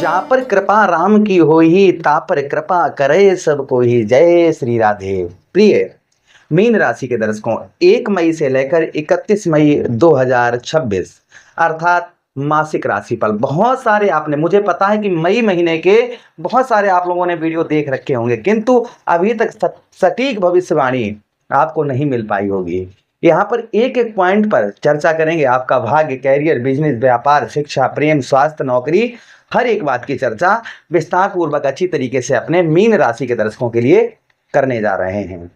जहाँ पर कृपा राम की होई ता पर कृपा करे सब कोई। जय श्री राधे। प्रिय मीन राशि के दर्शकों, 1 मई से लेकर 31 मई 2026 अर्थात मासिक राशिफल, बहुत सारे आपने, मुझे पता है कि मई महीने के बहुत सारे आप लोगों ने वीडियो देख रखे होंगे, किंतु अभी तक सटीक भविष्यवाणी आपको नहीं मिल पाई होगी। यहाँ पर एक एक पॉइंट पर चर्चा करेंगे। आपका भाग्य, कैरियर, बिजनेस, व्यापार, शिक्षा, प्रेम, स्वास्थ्य, नौकरी, हर एक बात की चर्चा विस्तार पूर्वक अच्छी तरीके से अपने मीन राशि के दर्शकों के लिए करने जा रहे हैं।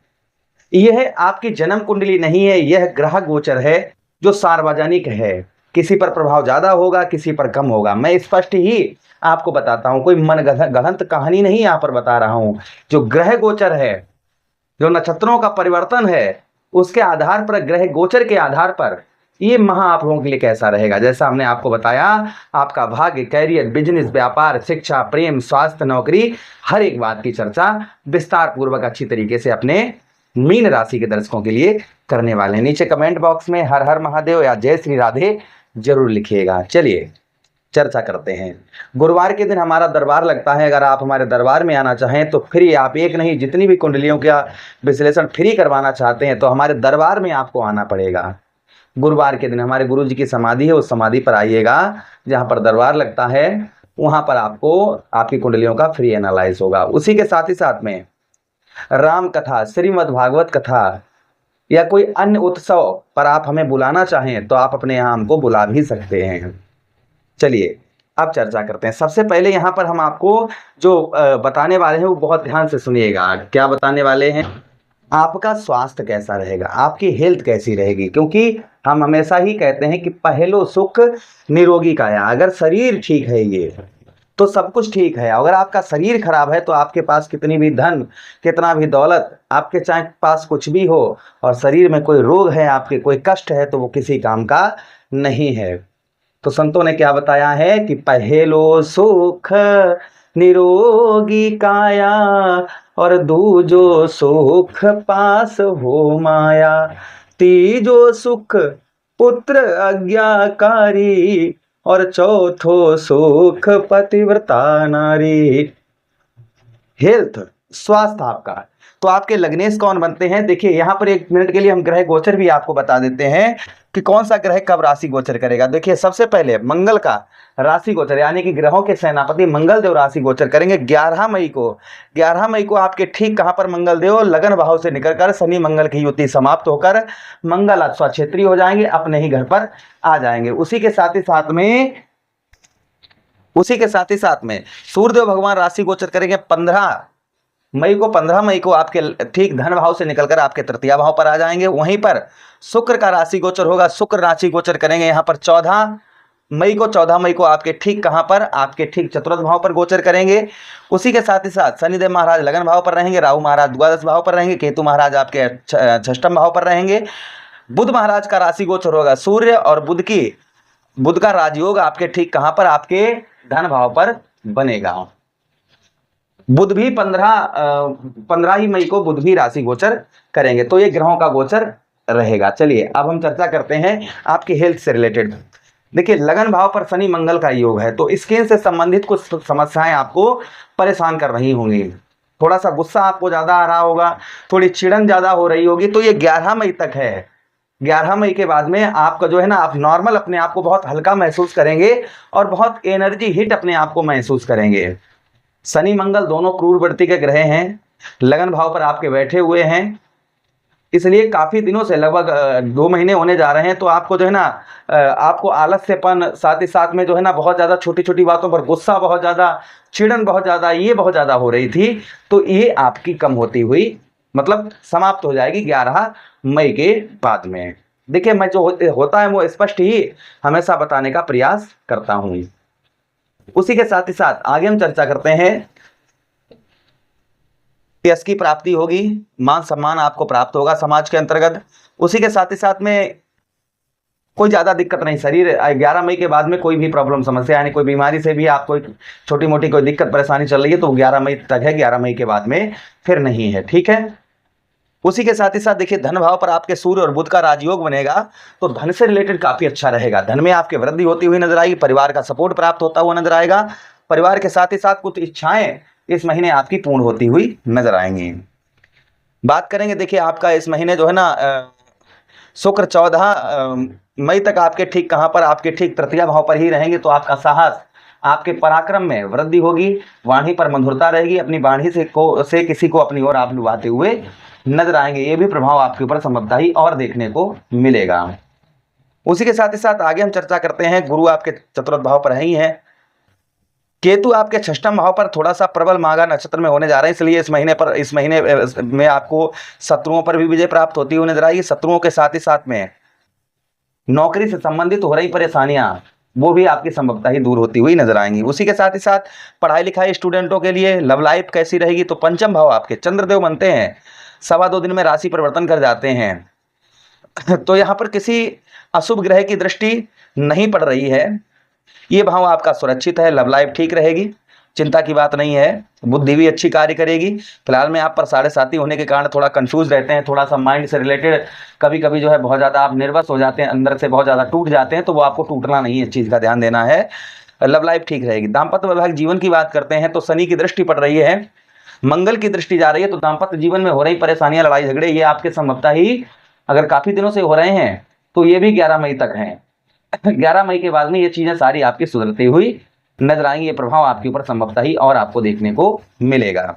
यह आपकी जन्म कुंडली नहीं है, यह ग्रह गोचर है जो सार्वजनिक है। किसी पर प्रभाव ज्यादा होगा, किसी पर कम होगा। मैं स्पष्ट ही आपको बताता हूं, कोई मन गढ़ंत कहानी नहीं यहां पर बता रहा हूं। जो ग्रह गोचर है, जो नक्षत्रों का परिवर्तन है, उसके आधार पर, ग्रह गोचर के आधार पर ये माह आप लोगों के लिए कैसा रहेगा। जैसा हमने आपको बताया, आपका भाग्य, कैरियर, बिजनेस, व्यापार, शिक्षा, प्रेम, स्वास्थ्य, नौकरी, हर एक बात की चर्चा विस्तार पूर्वक अच्छी तरीके से अपने मीन राशि के दर्शकों के लिए करने वाले हैं। नीचे कमेंट बॉक्स में हर हर महादेव या जय श्री राधे जरूर लिखिएगा। चलिए चर्चा करते हैं। गुरुवार के दिन हमारा दरबार लगता है। अगर आप हमारे दरबार में आना चाहें तो फ्री, आप एक नहीं जितनी भी कुंडलियों का विश्लेषण फ्री करवाना चाहते हैं तो हमारे दरबार में आपको आना पड़ेगा। गुरुवार के दिन हमारे गुरु जी की समाधि है, उस समाधि पर आइएगा जहां पर दरबार लगता है, वहां पर आपको आपकी कुंडलियों का फ्री एनालाइज होगा। उसी के साथ ही साथ में राम कथा, श्रीमद् भागवत कथा या कोई अन्य उत्सव पर आप हमें बुलाना चाहें तो आप अपने यहाँ हमको बुला भी सकते हैं। चलिए अब चर्चा करते हैं। सबसे पहले यहाँ पर हम आपको जो बताने वाले हैं वो बहुत ध्यान से सुनिएगा। क्या बताने वाले हैं? आपका स्वास्थ्य कैसा रहेगा, आपकी हेल्थ कैसी रहेगी, क्योंकि हम हमेशा ही कहते हैं कि पहलो सुख निरोगी काया। अगर शरीर ठीक है ये तो सब कुछ ठीक है। अगर आपका शरीर खराब है तो आपके पास कितनी भी धन, कितना भी दौलत, आपके चाहे पास कुछ भी हो और शरीर में कोई रोग है, आपके कोई कष्ट है, तो वो किसी काम का नहीं है। तो संतों ने क्या बताया है कि पहलो सुख निरोगी काया और दूजो सुख पास हो माया, तीजो सुख पुत्र आज्ञाकारी और चौथो सुख पतिव्रता नारी। हेल्थ, स्वास्थ्य आपका, तो आपके लग्नेश कौन बनते हैं? देखिए यहाँ पर 1 मिनट के लिए हम ग्रह गोचर भी आपको बता देते हैं कि कौन सा ग्रह कब राशि गोचर करेगा। देखिए सबसे पहले मंगल का राशि गोचर, यानी कि ग्रहों के सेनापति मंगल देव राशि गोचर करेंगे 11 मई को। 11 मई को आपके ठीक कहां पर मंगल देव लगन भाव से निकलकर शनि मंगल की युति समाप्त होकर मंगल स्वक्षेत्री हो जाएंगे, अपने ही घर पर आ जाएंगे। उसी के साथ ही साथ में सूर्यदेव भगवान राशि गोचर करेंगे 15 मई को आपके ठीक धन भाव से निकलकर आपके तृतीय भाव पर आ जाएंगे। वहीं पर शुक्र का राशि गोचर होगा, शुक्र राशि गोचर करेंगे यहाँ पर 14 मई को आपके ठीक कहां पर, आपके ठीक चतुर्थ भाव पर गोचर करेंगे। उसी के साथ ही साथ शनिदेव महाराज लगन भाव पर रहेंगे, राहु महाराज द्वादश भाव पर रहेंगे, केतु महाराज आपके षष्ठम भाव पर रहेंगे। बुध महाराज का राशि गोचर होगा, सूर्य और बुध का राजयोग आपके ठीक कहां पर, आपके धन भाव पर बनेगा। बुध भी 15 ही मई को बुध भी राशि गोचर करेंगे। तो ये ग्रहों का गोचर रहेगा। चलिए अब हम चर्चा करते हैं आपकी हेल्थ से रिलेटेड। देखिए लगन भाव पर शनि मंगल का योग है, तो स्किन से संबंधित कुछ समस्याएं आपको परेशान कर रही होंगी। थोड़ा सा गुस्सा आपको ज्यादा आ रहा होगा, थोड़ी चिड़न ज्यादा हो रही होगी। तो ये 11 मई तक है। 11 मई के बाद में आपका जो है ना, आप नॉर्मल अपने आप को बहुत हल्का महसूस करेंगे और बहुत एनर्जी हिट अपने आप को महसूस करेंगे। शनि मंगल दोनों क्रूर वृत्ति के ग्रह हैं, लगन भाव पर आपके बैठे हुए हैं, इसलिए काफी दिनों से लगभग 2 महीने होने जा रहे हैं। तो आपको जो है ना, आपको आलस्यपन, साथ ही साथ में जो है ना बहुत ज्यादा छोटी छोटी बातों पर गुस्सा बहुत ज्यादा, चिड़न बहुत ज्यादा, ये बहुत ज्यादा हो रही थी। तो ये आपकी कम होती हुई मतलब समाप्त हो जाएगी 11 मई के बाद में। देखिए मैं जो होता है वो स्पष्ट ही हमेशा बताने का प्रयास करता हूं। उसी के साथ ही साथ आगे हम चर्चा करते हैं। यश की प्राप्ति होगी, मान सम्मान आपको प्राप्त होगा समाज के अंतर्गत। उसी के साथ ही साथ में कोई ज्यादा दिक्कत नहीं, शरीर 11 मई के बाद में कोई भी प्रॉब्लम, समस्या, यानी कोई बीमारी से भी आपको छोटी मोटी कोई दिक्कत परेशानी चल रही है तो 11 मई तक है, 11 मई के बाद में फिर नहीं है। ठीक है, उसी के साथ ही साथ देखिए धन भाव पर आपके सूर्य और बुध का राजयोग बनेगा, तो धन से रिलेटेड काफी अच्छा रहेगा। धन में आपके वृद्धि होती हुई नजर आएगी, परिवार का सपोर्ट प्राप्त होता हुआ नजर आएगा। परिवार के साथ ही साथ कुछ इच्छाएं इस महीने आपकी पूर्ण होती हुई नजर आएंगी। बात करेंगे देखिए आपका इस महीने जो है ना शुक्र 14 मई तक आपके ठीक कहां पर, आपके ठीक तृतीय भाव पर ही रहेंगे, तो आपका साहस, आपके पराक्रम में वृद्धि होगी, वाणी पर मधुरता रहेगी, अपनी वाणी से किसी को अपनी ओर आप लुभाते हुए नजर आएंगे। ये भी प्रभाव आपके ऊपर संभवतः ही और देखने को मिलेगा। उसी के साथ ही साथ आगे हम चर्चा करते हैं, गुरु आपके चतुर्थ भाव पर ही है, केतु आपके षष्ठम भाव पर थोड़ा सा प्रबल माघा नक्षत्र में होने जा रहे हैं, इसलिए इस महीने में आपको शत्रुओं पर भी विजय प्राप्त होती हुई नजर आएगी। शत्रुओं के साथ ही साथ में नौकरी से संबंधित हो रही परेशानियां वो भी आपकी संभवतः ही दूर होती हुई नजर आएंगी। उसी के साथ ही साथ पढ़ाई लिखाई स्टूडेंटों के लिए लव लाइफ कैसी रहेगी, तो पंचम भाव आपके चंद्रदेव बनते हैं, 2.25 दिन में राशि परिवर्तन कर जाते हैं। तो यहाँ पर किसी अशुभ ग्रह की दृष्टि नहीं पड़ रही है, ये भाव आपका सुरक्षित है, लव लाइफ ठीक रहेगी, चिंता की बात नहीं है, बुद्धि भी अच्छी कार्य करेगी। फिलहाल में आप पर 7.5 होने के कारण थोड़ा कंफ्यूज रहते हैं, थोड़ा सा माइंड से रिलेटेड कभी कभी जो है बहुत ज़्यादा आप निर्वस हो जाते हैं, अंदर से बहुत ज़्यादा टूट जाते हैं, तो वो आपको टूटना नहीं है, इस चीज़ का ध्यान देना है। लव लाइफ ठीक रहेगी। दाम्पत्य वैवाहिक जीवन की बात करते हैं तो शनि की दृष्टि पड़ रही है, मंगल की दृष्टि जा रही है, तो दाम्पत्य जीवन में हो रही परेशानियां, लड़ाई झगड़े, ये आपके संभवतः ही अगर काफ़ी दिनों से हो रहे हैं तो ये भी 11 मई तक हैं। 11 मई के बाद में ये चीज़ें सारी आपकी सुधरती हुई नजर आएंगी, ये प्रभाव आपके ऊपर संभवतः ही और आपको देखने को मिलेगा।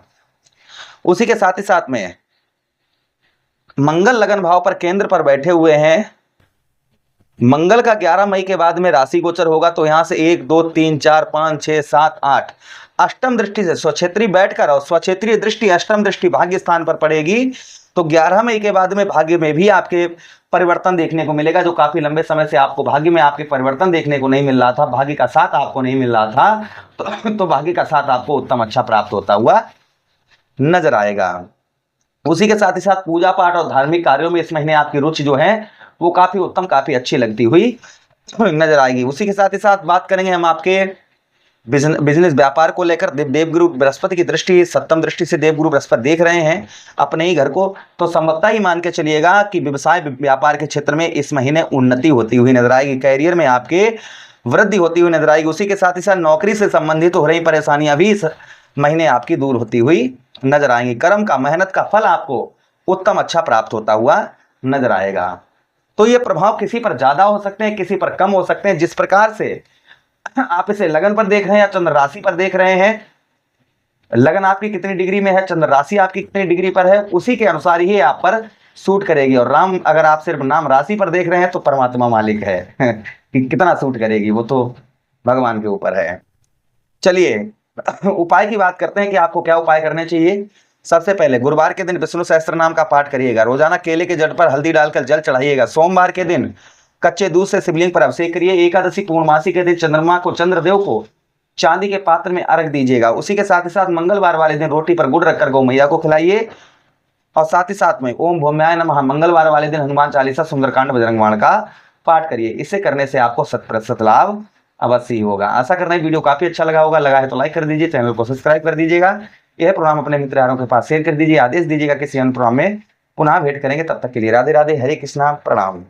उसी के साथ ही साथ में मंगल लगन भाव पर केंद्र पर बैठे हुए हैं, मंगल का 11 मई के बाद में राशि गोचर होगा, तो यहां से 1 2 3 4 5 6 7 8 अष्टम दृष्टि से स्वक्षेत्री बैठकर और स्वक्षेत्रीय दृष्टि अष्टम दृष्टि भाग्य स्थान पर पड़ेगी, तो 11 मई के बाद में भाग्य में भी आपके परिवर्तन देखने को मिलेगा। जो काफी लंबे समय से आपको भाग्य में आपके परिवर्तन देखने को नहीं मिल रहा था, भाग्य का साथ आपको नहीं मिल रहा था, तो भाग्य का साथ आपको उत्तम अच्छा प्राप्त होता हुआ नजर आएगा। उसी के साथ ही साथ पूजा पाठ और धार्मिक कार्यों में इस महीने आपकी रुचि जो है वो काफी उत्तम, काफी अच्छी लगती हुई नजर आएगी। उसी के साथ ही साथ बात करेंगे हम आपके बिजनेस व्यापार को लेकर। देवगुरु बृहस्पति की दृष्टि, सप्तम दृष्टि से देवगुरु बृहस्पति देख रहे हैं अपने ही घर को, तो संभवतः ही मान के चलिएगा कि व्यवसाय व्यापार के क्षेत्र में इस महीने उन्नति होती हुई नजर आएगी, कैरियर में आपके वृद्धि होती हुई नजर आएगी। उसी के साथ ही साथ नौकरी से संबंधित हो रही परेशानियां भी इस महीने आपकी दूर होती हुई नजर आएंगी। कर्म का, मेहनत का फल आपको उत्तम अच्छा प्राप्त होता हुआ नजर आएगा। तो ये प्रभाव किसी पर ज्यादा हो सकते हैं, किसी पर कम हो सकते हैं। जिस प्रकार से आप इसे लगन पर देख रहे हैं या चंद्र राशि पर देख रहे हैं, लगन आपकी कितनी डिग्री में है, चंद्र राशि आपकी कितनी डिग्री पर है, उसी के अनुसार ही आप पर सूट करेगी। और राम अगर आप सिर्फ नाम राशि पर देख रहे हैं तो परमात्मा मालिक है कि कितना सूट करेगी वो तो भगवान के ऊपर है। चलिए उपाय की बात करते हैं कि आपको क्या उपाय करने चाहिए। सबसे पहले गुरुवार के दिन विष्णु सहस्त्र नाम का पाठ करिएगा, रोजाना केले के जड़ पर हल्दी डालकर जल चढ़ाइएगा। सोमवार के दिन कच्चे दूध से शिवलिंग पर अभिषेक करिए। एकादशी पूर्णमासी के दिन चंद्रमा को, चंद्रदेव को चांदी के पात्र में अर्घ दीजिएगा। उसी के साथ ही साथ मंगलवार वाले दिन रोटी पर गुड़ रखकर गौ मैया को खिलाइए। और साथ ही साथ में ओम भौम्याय नमः मंगलवार वाले दिन हनुमान चालीसा, सुंदरकांड, बजरंग बाण का पाठ करिए। इसे करने से आपको 100% लाभ अवश्य ही होगा। आशा करना है वीडियो काफी अच्छा लगा होगा, लगा है तो लाइक कर दीजिए, चैनल को सब्सक्राइब कर दीजिएगा। यह प्रोग्राम अपने मित्र यारों के पास शेयर कर दीजिए। आदेश दीजिएगा किसी अन्य प्रोग्राम में पुनः भेंट करेंगे, तब तक के लिए राधे राधे, हरे कृष्णा, प्रणाम।